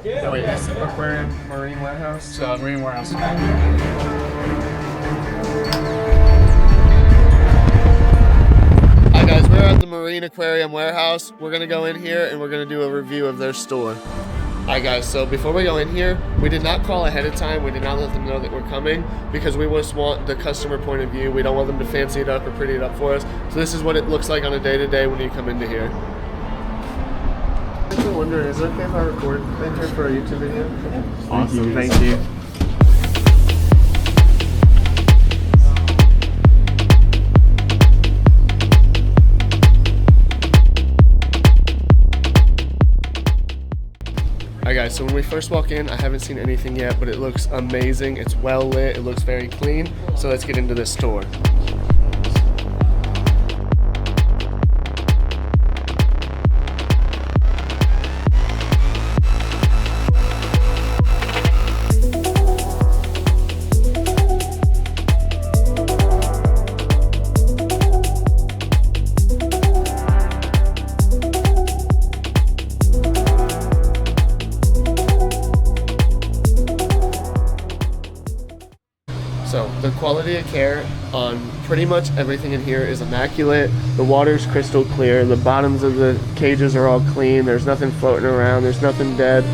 Oh, wait, is Aquarium Marine Warehouse? Marine Warehouse. Hi guys, we're at the Marine Aquarium Warehouse. We're gonna go in here and we're gonna do a review of their store. Alright guys, so before we go in here, we did not call ahead of time. We did not let them know that we're coming because we just want the customer point of view. We don't want them to fancy it up or pretty it up for us. So this is what it looks like on a day-to-day when you come into here. I'm just wondering, is it okay if I record in here for a YouTube video? Awesome, thank you. Alright guys, so when we first walk in, I haven't seen anything yet, but it looks amazing. It's well lit, it looks very clean. So let's get into this store. So the quality of care on pretty much everything in here is immaculate. The water's crystal clear. The bottoms of the cages are all clean. There's nothing floating around. There's nothing dead.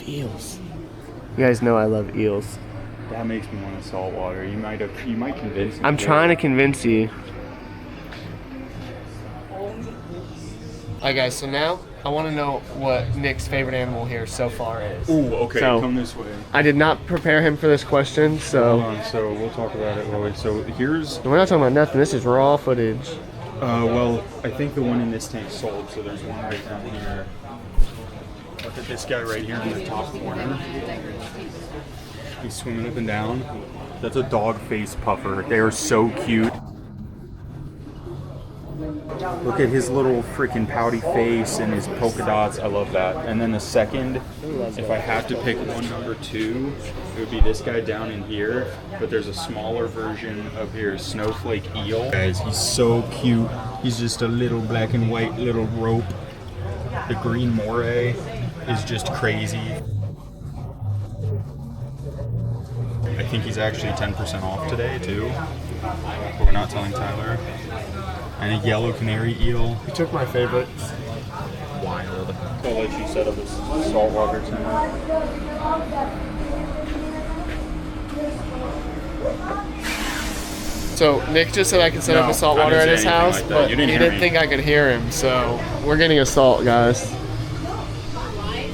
Eels. You guys know I love eels. That makes me want a saltwater. You might convince me. I'm trying to convince you. Alright guys, so now I want to know what Nick's favorite animal here so far is. Ooh, okay, so, come this way. I did not prepare him for this question, so... Hold on, so we'll talk about it. Well, so here's... We're not talking about nothing, this is raw footage. Well, I think the one in this tank sold, so there's one right down here. Look at this guy right here in the top corner. He's swimming up and down. That's a dog face puffer. They are so cute. Look at his little freaking pouty face and his polka dots. I love that. And then the second, if I have to pick one number two, it would be this guy down in here. But there's a smaller version up here, snowflake eel. Guys, he's so cute. He's just a little black and white little rope. The green moray is just crazy. I think he's actually 10% off today too, but we're not telling Tyler. And a yellow canary eel. You took my favorite. Wild. I'll let you set up a saltwater center. So Nick just said I could set up a saltwater at his house, like but he didn't think I could hear him, so we're getting a salt, guys.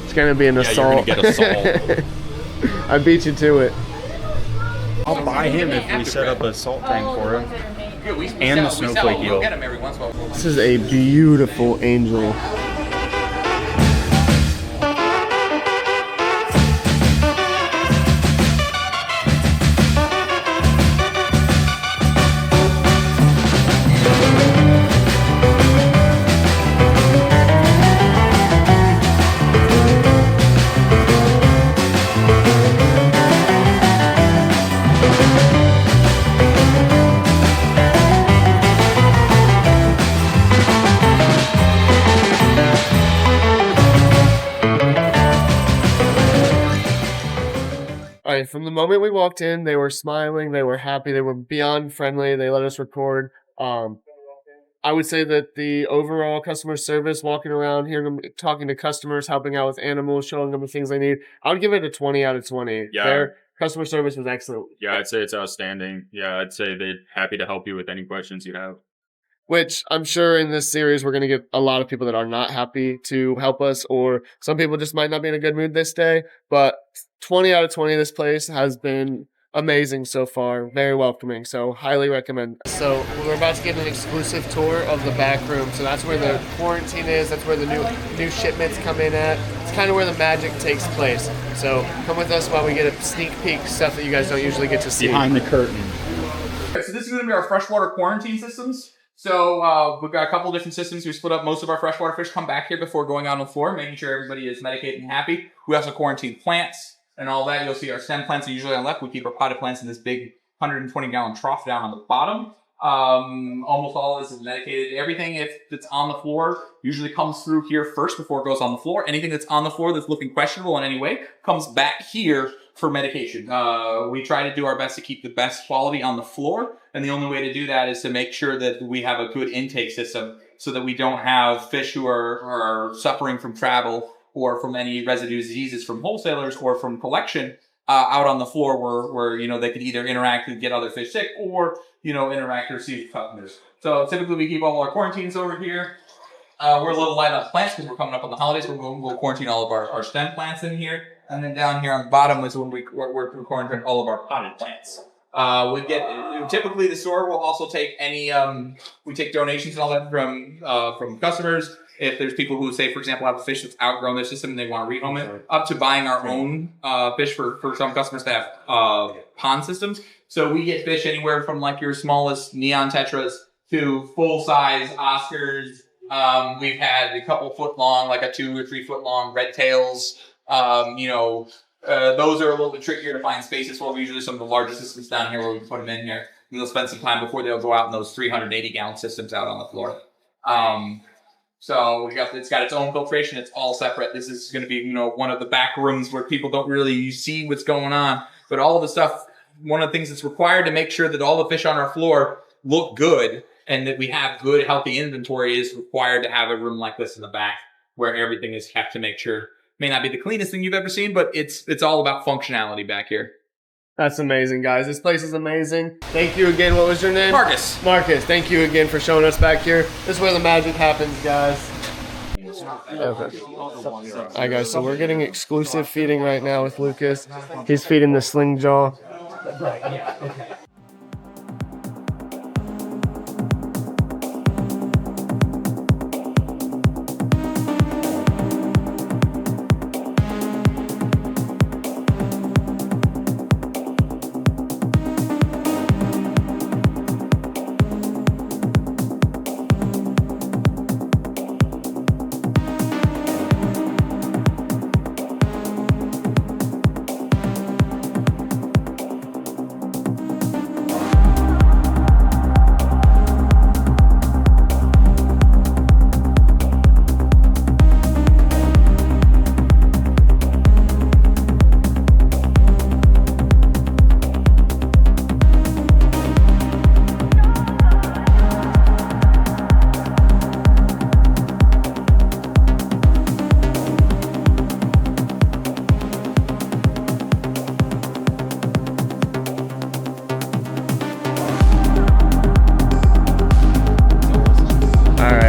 It's gonna be an assault. You're gonna get a salt. I beat you to it. I'll buy him if we set up a salt tank for him. And the snowflake eel. This is a beautiful angel. Alright, from the moment we walked in, they were smiling, they were happy, they were beyond friendly, they let us record. I would say that the overall customer service, walking around, hearing them, talking to customers, helping out with animals, showing them the things they need, I would give it a 20 out of 20. Yeah. Their customer service was excellent. Yeah, I'd say it's outstanding. Yeah, I'd say they're happy to help you with any questions you have. Which I'm sure in this series, we're going to get a lot of people that are not happy to help us, or some people just might not be in a good mood this day. But 20 out of 20, this place has been amazing so far. Very welcoming. So highly recommend. So we're about to get an exclusive tour of the back room. So that's where the quarantine is. That's where the new shipments come in at. It's kind of where the magic takes place. So come with us while we get a sneak peek, stuff that you guys don't usually get to see. Behind the curtain. Okay, so this is going to be our freshwater quarantine systems. So we've got a couple different systems. We split up most of our freshwater fish come back here before going out on the floor, making sure everybody is medicated and happy. We also quarantine plants and all that. You'll see our stem plants are usually on the left. We keep our potted plants in this big 120-gallon trough down on the bottom. Almost all of this is medicated. Everything if it's on the floor usually comes through here first before it goes on the floor. Anything that's on the floor that's looking questionable in any way comes back here for medication. We try to do our best to keep the best quality on the floor, and the only way to do that is to make sure that we have a good intake system so that we don't have fish who are suffering from travel or from any residue diseases from wholesalers or from collection out on the floor where you know they could either interact and get other fish sick or interact or receive customers. So typically we keep all our quarantines over here. We're a little light on plants because we're coming up on the holidays. We'll quarantine all of our stem plants in here. And then down here on the bottom is when we're quarantining all of our potted plants. Typically the store will also take any, we take donations and all that from customers. If there's people who say, for example, have a fish that's outgrown their system and they want to rehome it, up to buying our own fish for some customers that have pond systems. So we get fish anywhere from like your smallest neon tetras to full-size Oscars. We've had a couple foot long, like a 2 or 3 foot long red tails. Those are a little bit trickier to find spaces for. We usually some of the larger systems down here where we put them in here. And they'll spend some time before they'll go out in those 380-gallon systems out on the floor. So it's got its own filtration. It's all separate. This is going to be, one of the back rooms where people don't really see what's going on. But all of the stuff, one of the things that's required to make sure that all the fish on our floor look good and that we have good, healthy inventory is required to have a room like this in the back where everything is kept to make sure. May not be the cleanest thing you've ever seen, but it's all about functionality back here. That's amazing, guys. This place is amazing. Thank you again. What was your name? Marcus. Marcus, thank you again for showing us back here. This is where the magic happens, guys. Okay. All right, guys, so we're getting exclusive feeding right now with Lucas. He's feeding the sling jaw.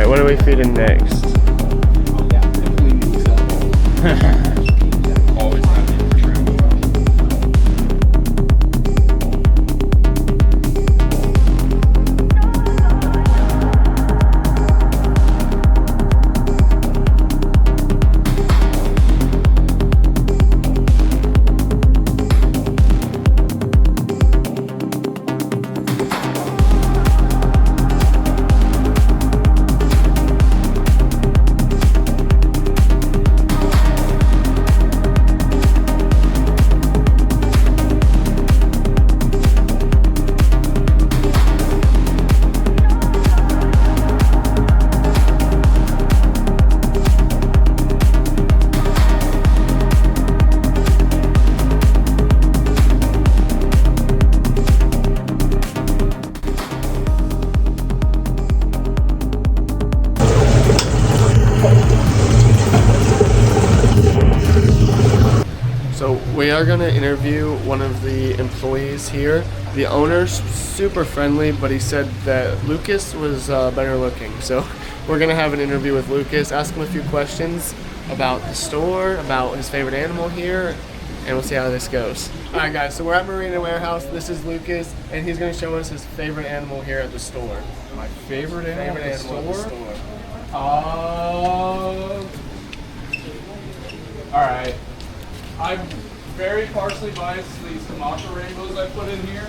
What are we feeding next? Always happy for shrimp. We are going to interview one of the employees here. The owner's super friendly, but he said that Lucas was better looking. So we're going to have an interview with Lucas, ask him a few questions about the store, about his favorite animal here, and we'll see how this goes. All right, guys, so we're at Marina Warehouse. This is Lucas, and he's going to show us his favorite animal here at the store. My favorite animal at the store? Alright. I'm very partially biased to these Kamaka rainbows I put in here.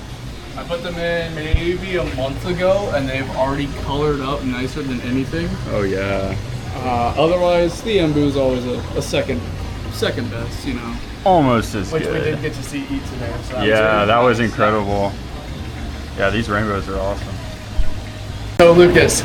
I put them in maybe a month ago, and they've already colored up nicer than anything. Oh yeah. Otherwise, the Embu is always a second best, you know. Almost as Which we good. did get to see eat today. So Yeah, that was incredible. Yeah, these rainbows are awesome. So Lucas,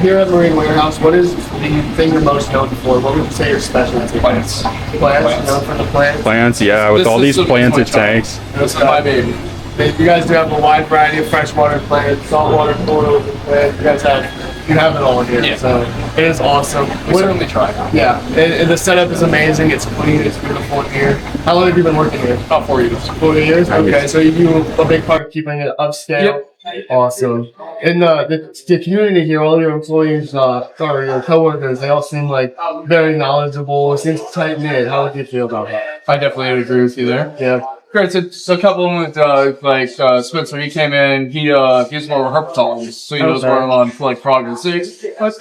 here at Marine Warehouse, what is the thing you're most known for? What would you say your specialty? Plants. Plants? Known for the plants? Plants, yeah, with all these planted tanks. This is my baby. You guys do have a wide variety of freshwater plants, saltwater corals, and you guys have it all here. Yeah. So it is awesome. We certainly try. Yeah, and the setup is amazing. It's clean. It's beautiful in here. How long have you been working here? About 4 years. 4 years. Okay, so you do a big part of keeping it upscale. Yep. Awesome. And the community here, all your employees or your coworkers, they all seem like very knowledgeable. It seems tight knit. How would you feel about that? I definitely would agree with you there. Yeah. Great. So a couple of them with Spencer. He came in. He's more of a herpetologist, so he knows Okay. more on like frogs and snakes. But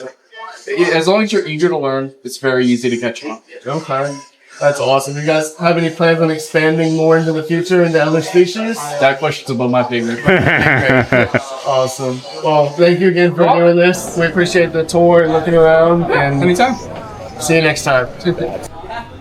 as long as you're eager to learn, it's very easy to catch on. Okay. That's awesome. You guys have any plans on expanding more into the future into other species? That question's above my pay grade. Awesome. Well, thank you again for doing this. We appreciate the tour and looking around. And Anytime. see you next time.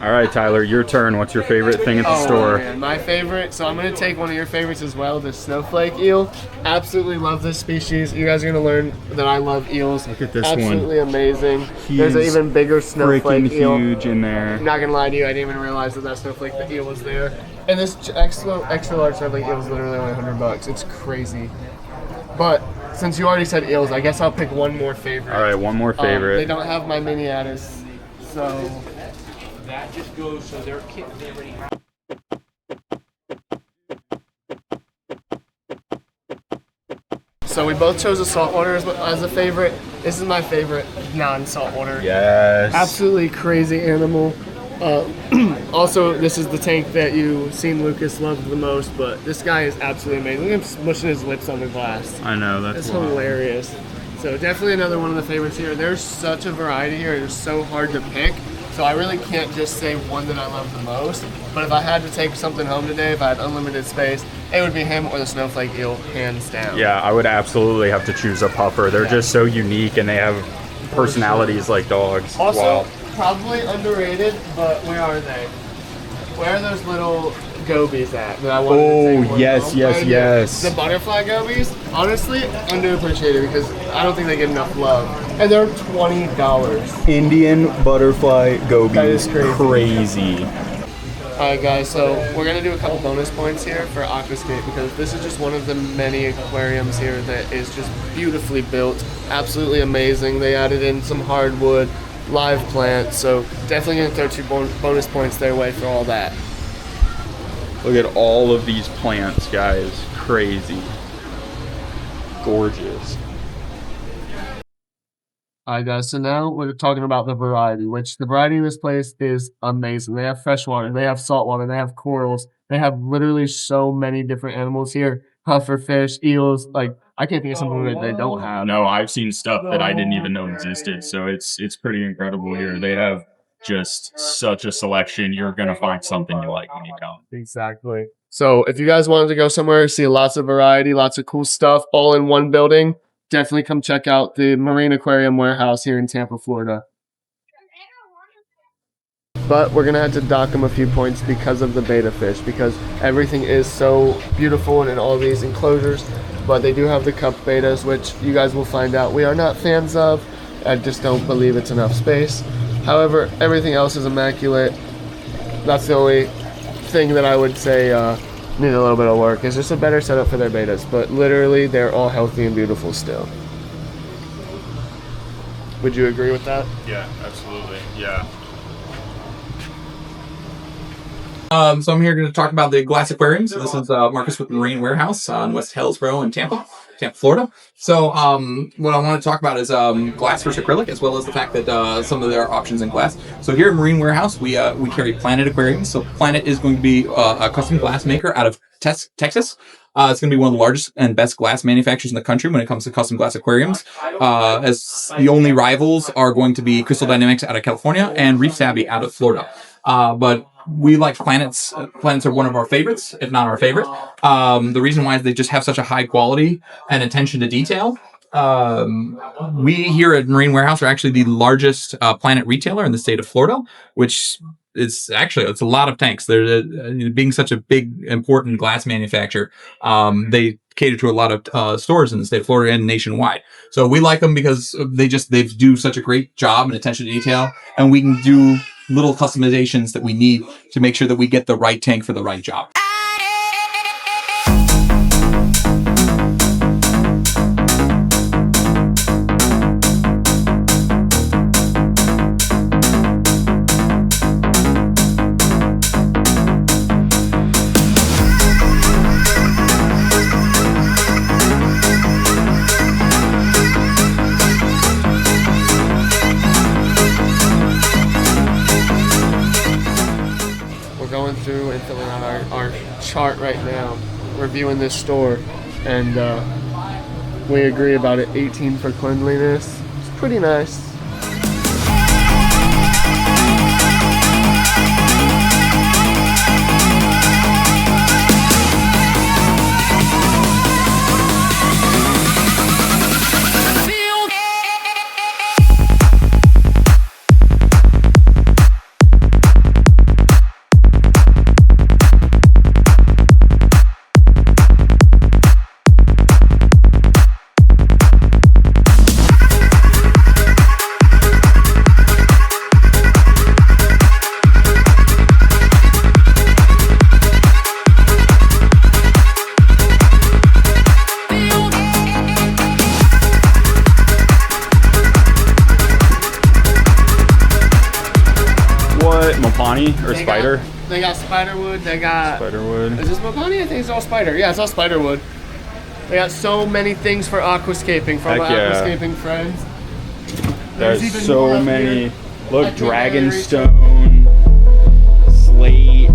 All right, Tyler, your turn. What's your favorite thing at the store? Man, my favorite. So I'm gonna take one of your favorites as well, the snowflake eel. Absolutely love this species. You guys are gonna learn that I love eels. Look at this one. Absolutely amazing. He There's an is even bigger snowflake Freaking eel. huge in there. I'm not gonna lie to you, I didn't even realize that snowflake eel was there. And this extra large snowflake eel is literally only $100. It's crazy. But since you already said eels, I guess I'll pick one more favorite. All right, one more They favorite. don't have my miniatus, so. That just goes so their kit they already have. So we both chose a saltwater as a favorite. This is my favorite non-saltwater. Yes. Absolutely crazy animal. Also, this is the tank that you seen Lucas loved the most, but this guy is absolutely amazing. Look at him smushing his lips on the glass. I know, that's It's wild. hilarious. So definitely another one of the favorites here. There's such a variety here. It's so hard to pick. So I really can't just say one that I love the most. But if I had to take something home today, if I had unlimited space, it would be him or the snowflake eel, hands down. Yeah, I would absolutely have to choose a puffer. They're just so unique and they have personalities like dogs. Also, Wow. probably underrated, but where are they? Where are those little gobies at that I wanted to take one yes, home? yes, Right here. yes. The butterfly gobies, honestly, underappreciated because I don't think they get enough love. And they're $20. Indian butterfly gobies. That is crazy. Crazy. Alright guys, so we're going to do a couple bonus points here for aquascape because this is just one of the many aquariums here that is just beautifully built. Absolutely amazing. They added in some hardwood, live plants, so definitely going to throw two bonus points their way for all that. Look at all of these plants, guys. Crazy. Gorgeous. Alright guys, so now we're talking about the variety, which the variety in this place is amazing. They have freshwater, they have saltwater, they have corals, they have literally so many different animals here. Pufferfish, eels, like I can't think of something that they don't have. No, I've seen stuff that I didn't even know existed, so it's pretty incredible here. They have just such a selection. You're gonna find something you like when you come. Exactly. So if you guys wanted to go somewhere, see lots of variety, lots of cool stuff, all in one building, definitely come check out the Marine Aquarium Warehouse here in Tampa, Florida. But we're going to have to dock them a few points because of the betta fish, because everything is so beautiful and in all these enclosures. But they do have the cup bettas, which you guys will find out we are not fans of. I just don't believe it's enough space. However, everything else is immaculate. That's the only thing that I would say need a little bit of work. It's just a better setup for their bettas, but literally they're all healthy and beautiful still. Would you agree with that? Yeah, absolutely. Yeah. So I'm here to talk about the glass aquariums. This is Marcus with Marine Warehouse on West Hillsborough in Tampa, Florida. So what I want to talk about is glass versus acrylic, as well as the fact that some of their options in glass. So here at Marine Warehouse, we carry Planet aquariums. So Planet is going to be a custom glass maker out of Texas. It's going to be one of the largest and best glass manufacturers in the country when it comes to custom glass aquariums. As the only rivals are going to be Crystal Dynamics out of California and Reef Savvy out of Florida. But we like Planets. Planets are one of our favorites, if not our favorite. The reason why is they just have such a high quality and attention to detail. We here at Marine Warehouse are actually the largest Planet retailer in the state of Florida, which is actually, it's a lot of tanks. They're being such a big, important glass manufacturer. They cater to a lot of stores in the state of Florida and nationwide. So we like them because they do such a great job and attention to detail, and we can do little customizations that we need to make sure that we get the right tank for the right job. Going through and filling out our chart right now. We're viewing this store, and we agree about it. 18 for cleanliness. It's pretty nice. Or spider? They got spiderwood. They got Spiderwood. Is this Mopani? I think it's all spider. Yeah, it's all spiderwood. They got so many things for aquascaping from our aquascaping friends. There's even so more up many. here. Look, I can't barely reach dragonstone, slate.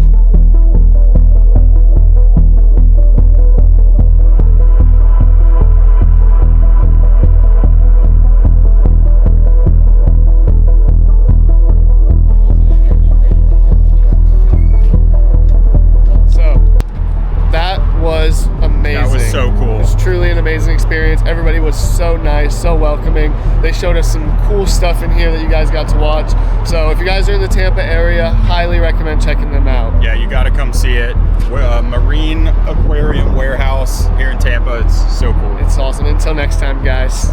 Was amazing. That was so cool. It was truly an amazing experience. Everybody was so nice, so welcoming. They showed us some cool stuff in here that you guys got to watch. So if you guys are in the Tampa area, highly recommend checking them out. Yeah, you got to come see it. Marine Aquarium Warehouse here in Tampa. It's so cool. It's awesome. Until next time, guys.